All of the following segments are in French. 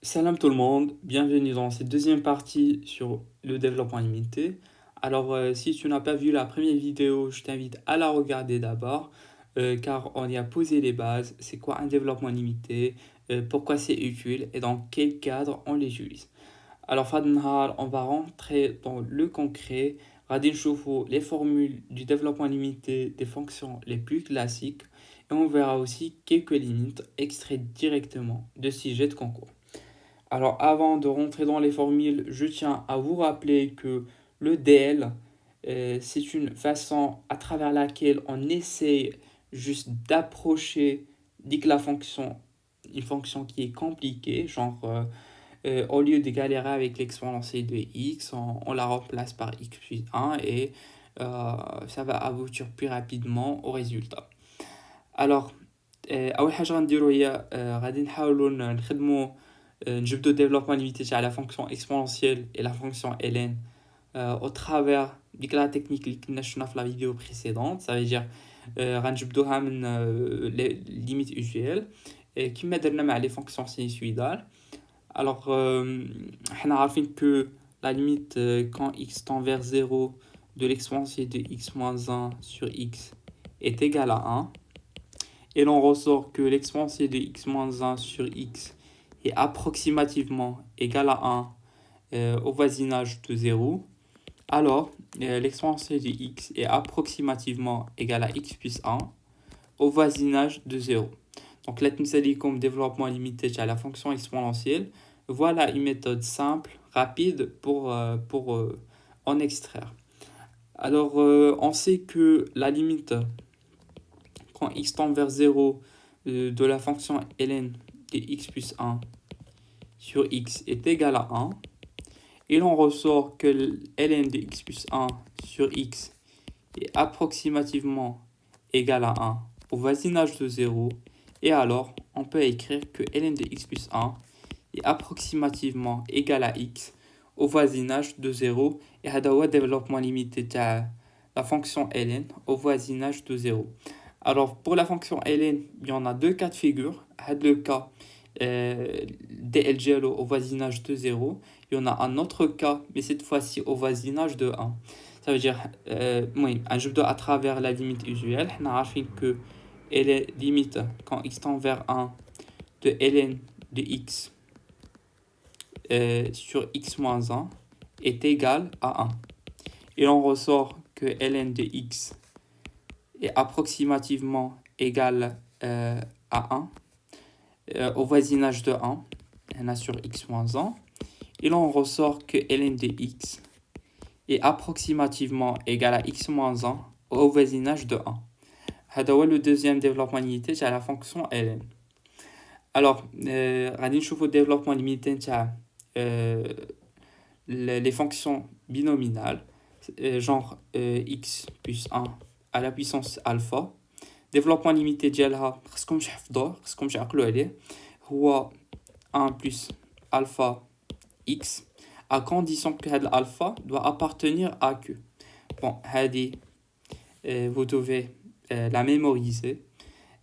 Salam tout le monde, bienvenue dans cette deuxième partie sur le développement limité. Si tu n'as pas vu la première vidéo, je t'invite à la regarder d'abord, car on y a posé les bases, c'est quoi un développement limité, pourquoi c'est utile et dans quel cadre on l'utilise. فهاد النهار, on va rentrer dans le concret, غادي نشوفوا les formules du développement limité des fonctions les plus classiques et on verra aussi quelques limites extraites directement de sujets de concours. Alors, avant de rentrer dans les formules, je tiens à vous rappeler que le DL, c'est une façon à travers laquelle on essaie juste d'approcher, dit que la fonction, une fonction qui est compliquée, au lieu de galérer avec l'exponentielle de x, on la remplace par x plus 1 et ça va aboutir plus rapidement au résultat. Alors, أول حاجة غنديرو هي غادي نحاولوا نخدموا نجبدوا développement limité على la fonction exponentielle et la fonction ln au travers ديك la technique اللي كنا شفنا في la vidéo précédente. Ça veut dire غنجبدوها من les limites usuelles كما درنا مع les fonctions sinusoïdales. حنا عارفين que la limite quand x tend vers 0 de l'exponentielle de x moins 1 sur x est égale à 1. Et l'on ressort que l'exponentielle de x moins 1 sur x est approximativement égal à 1 au voisinage de 0, alors l'exponentielle de x est approximativement égal à x plus 1 au voisinage de 0. Donc là, nous allons comme développement limité à la fonction exponentielle. Voilà une méthode simple, rapide pour en extraire. On sait que la limite quand x tend vers 0 de la fonction ln de x plus 1 sur x est égal à 1. Et l'on ressort que ln de x plus 1 sur x est approximativement égal à 1 au voisinage de 0. Et alors, on peut écrire que ln de x plus 1 est approximativement égal à x au voisinage de 0. Et هذا هو développement limité de la fonction ln au voisinage de 0. Alors, pour la fonction ln, il y en a deux cas de figure. Le cas dl au voisinage de 0. Il y en a un autre cas, mais cette fois-ci au voisinage de 1. Ça veut dire, un jeu à travers la limite usuelle. On a fait que elle limite quand x tend vers 1 de ln de x sur x moins 1 est égal à 1. Et on ressort que ln de x est approximativement égal à 1 au voisinage de 1, on a sur x moins 1. Et là, on ressort que ln de x est approximativement égal à x moins 1 au voisinage de 1. C'est le deuxième développement limité à la fonction ln. Alors, غادي نشوفوا développement limité les fonctions binominales, genre x plus 1 à la puissance alpha. Développement limité ديالها خصكمش تحفظوه خصكمش تعقلوا عليه هو 1 plus alpha x à condition que l'alpha doit appartenir à Q. Bon, vous devez la mémoriser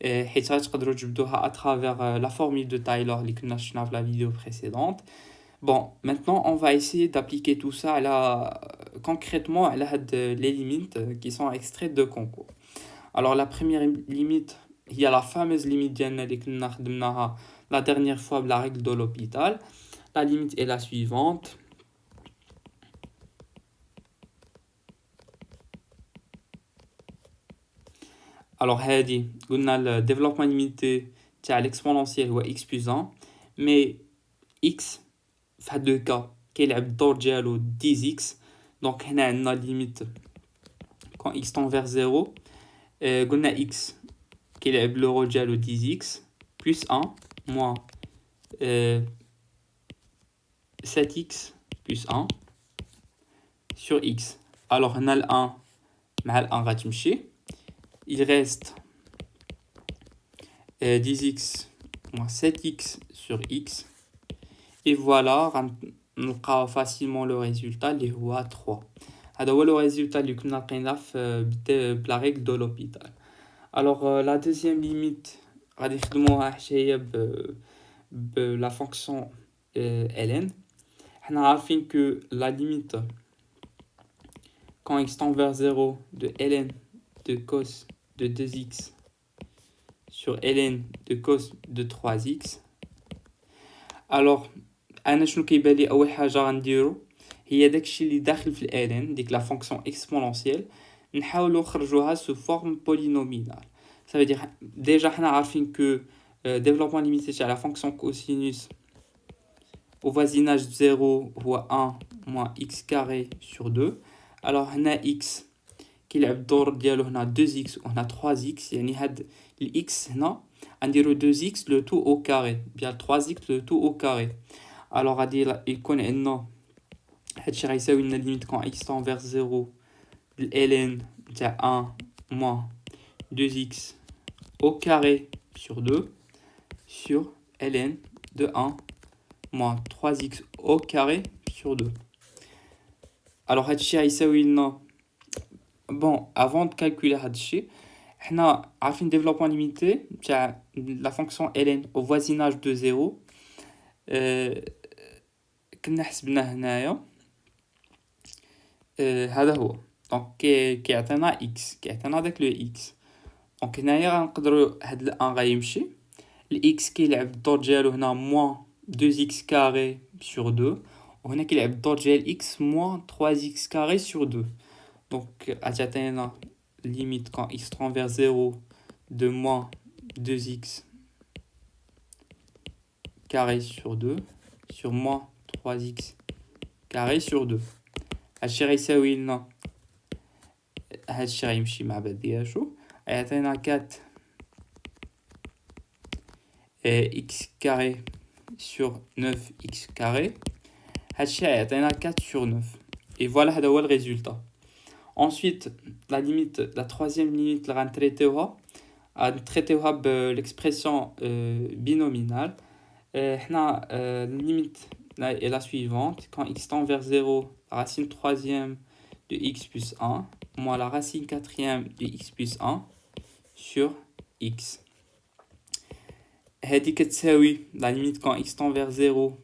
حيت غتقدروا تجبدوها à travers la formule de Taylor اللي كنا شفنا في la vidéo précédente. Bon, maintenant on va essayer d'appliquer tout ça concrètement à les limites qui sont extraites de concours. Alors la première limite, il y a la fameuse limite اللي كنا خدمناها la dernière fois la règle de l'hôpital. La limite est la suivante. Alors on a le développement limité à l'exponentielle ou x plus 1, mais x في هاد le cas كيلعب الدور ديالو 10x. Donc هنا عندنا limite quand x tend vers 0. قلنا x كيلعب le rôle ديالو 10x plus 1 moins 7x plus 1 sur x. Alors on a le 1 مع ال 1 غتمشي. Il reste 10x moins 7x sur x. Et voilà, on aura facilement le résultat, اللي هو 3. هذا هو le résultat اللي كنا لقيناه في la règle de l'hôpital. Alors, la deuxième limite, غادي نخدموها حتى هي la fonction ln. On a afin que la limite quand x tend vers 0 de ln de cos de 2x sur ln de cos de 3x. alors انا شنو كيبان لي اول حاجه غنديرو هي داكشي اللي داخل في ln ديك لا فونكسيون اكسبونونسيال نحاولوا نخرجوها sous forme polynomiale. Ça veut dire déjà حنا عارفين que développement limité تاع la fonction cosinus au voisinage de 0 هو 1 moins x carré sur 2. alors هنا x كيلعب الدور ديالو هنا 2x وهنا 3x يعني هاد x هنا غنديرو 2x le tout au carré bien 3x le tout au carré. alors غادي يكون عندنا هادشي غيساوي لنا ليميت quand x tend vers 0 ln تاع 1 moins 2x au carré sur 2 sur ln de 1 moins 3x au carré sur 2. alors هادشي غيساوي لنا bon avant de calculer هادشي حنا عارفين développement limité تاع la fonction ln au voisinage de 0 كنا حسبناه هنايا هذا هو دونك كيعطينا x كيعطينا داك لو x دونك هنايا غنقدروا هاد ال1 غيمشي الاكس كيلعب الدور ديالو هنا موان 2x carré sur 2 وهنا كيلعب الدور ديال x موان 3x carré sur 2 دونك غتعطينا limite quand x tend vers 0 de moins 2x carré sur 2 sur moins 3x carré sur 2. هادشي غيساوي لنا هادشي غيمشي مع بعضياتو غيعطينا 4 x carré sur 9x carré. هادشي غيعطينا 4 sur 9 et voilà هذا هو الريزولتا. ensuite la limite la troisième limite اللي غنتريتيوها بالexpression binominale. حنا limite est la suivante quand x tend vers 0 la racine troisième de x plus 1 moins la racine quatrième de x plus 1 sur x. هذه كتساوي la limite quand x tend vers 0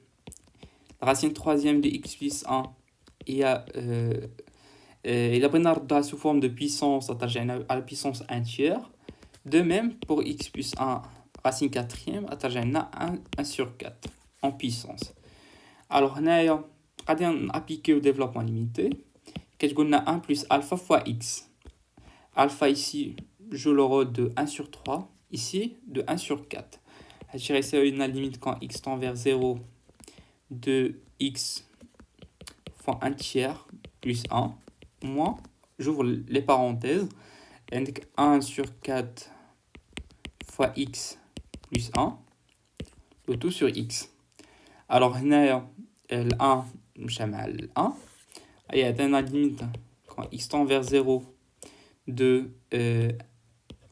la racine troisième de x plus 1 هي إلا بغينا نردوها sous forme de puissance غترجعنا à la puissance 1 tiers. de même pour x plus 1 racine quatrième غترجعنا 1 sur 4 en puissance. alors هنايا غادي نابليكيو développement limité كتقولنا 1 plus alpha fois x. alpha ici joue le rôle de 1 sur 3 ici de 1 sur 4. هادشي غيساوي لنا limite quand x tend vers 0 de x fois 1 tiers plus 1 moins, j'ouvre les parenthèses, indique 1 sur 4 fois x plus 1, le tout sur x. alors هنايا ال1 مشى مع ال1 عطينا limite quand x tend vers 0 de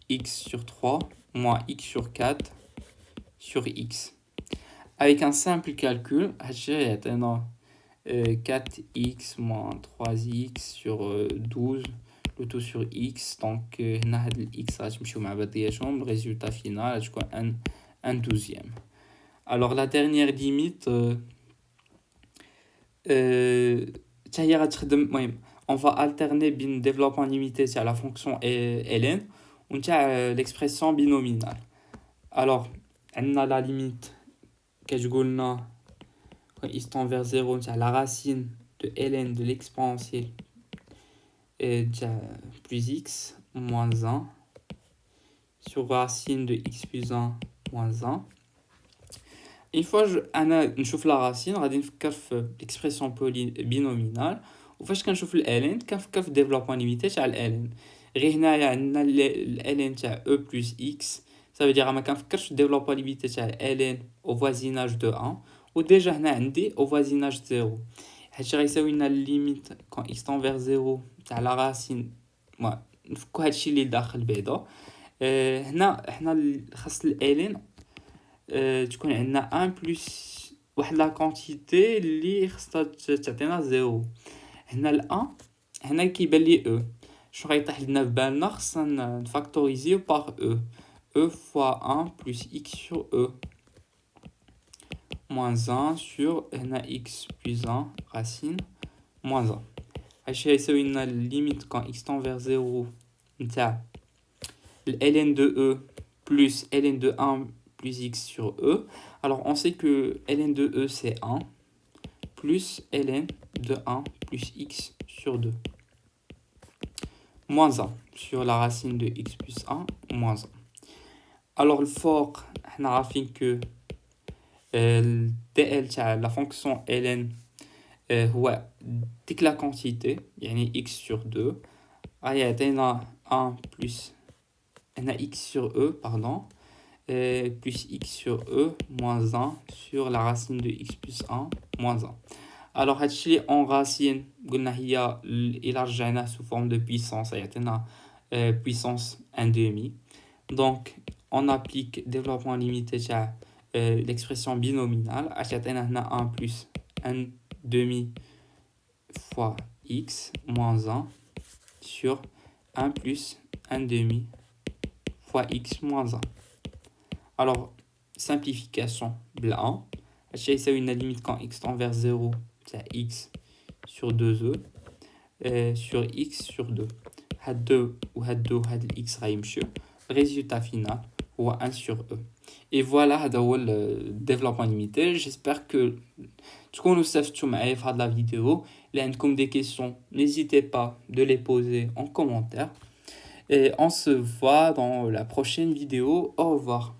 x sur 3 moins x sur 4 sur x. avec un simple calcul هادشي يعطينا 4x moins 3x sur 12 le tout sur x. donc هنا هاد x غتمشيو مع بعضياتهم le résultat final غتكون 1 douzième. alors la dernière limite حتى هي غتخدم المهم on va alterner بين développement limité تاع la fonction ln و تاع l'expression binominale. alors عندنا la limite كتقولنا quand x tend vers 0 la racine de ln de l'exponentielle plus x moins 1 sur racine de x plus 1 moins 1. une fois انا نشوف la racine غادي نفكر في l'expression binominale وفاش كنشوف ln كنفكر في développement limité تاع ln. غير هنايا عندنا ln تاع e plus x ça veut dire ما كنفكرش في développement limité تاع ln au voisinage de 1 وديجا هنا عندي au voisinage 0. هادشي غيساوي لنا limite quand x tend vers 0 تاع la racine نفكو هادشي اللي داخل بعدا. هنا حنا خاص ln تكون عندنا 1 بلس واحد لا كونتيتي اللي خاصها تعطينا 0. هنا ال1 هنا كيبان لي e شنو غيطيح لنا في بالنا خاصنا نفاكتوريزيو باغ e fois 1 plus x sur e moins 1 sur x plus 1 racine moins 1. هادشي غيساوي لنا limite quand x tend vers 0 نتاع ln de e plus ln de 1 plus x sur e. Alors on sait que ln de e c'est 1 plus ln de 1 plus x sur 2 moins 1 sur la racine de x plus 1 moins 1. Alors le fort, on a raffiné que dl تاع la fonction ln هو ديك la quantité يعني x sur 2 يعطينا 1 plus x sur e pardon plus x sur e moins 1 sur la racine de x plus 1 moins 1. Alors هادشي en racine قلنا هي إلا رجعنا sous forme de puissance يعطينا puissance 1 demi. Donc on applique développement limité تاع l'expression binominale يعطينا هنا 1 plus 1 demi fois x moins 1 sur 1 plus 1 demi fois x moins 1. Alors, simplification blanc. C'est une limite quand x tend vers 0, c'est x sur 2e sur x sur 2. Had 2 ou had 2 had x رايمشيو. Résultat final ou 1 sur e. Et voilà le développement limité. J'espère que تكونوا استفدتوا معايا في هذه la vidéo. Si vous avez des questions, n'hésitez pas de les poser en commentaire. Et on se voit dans la prochaine vidéo. Au revoir.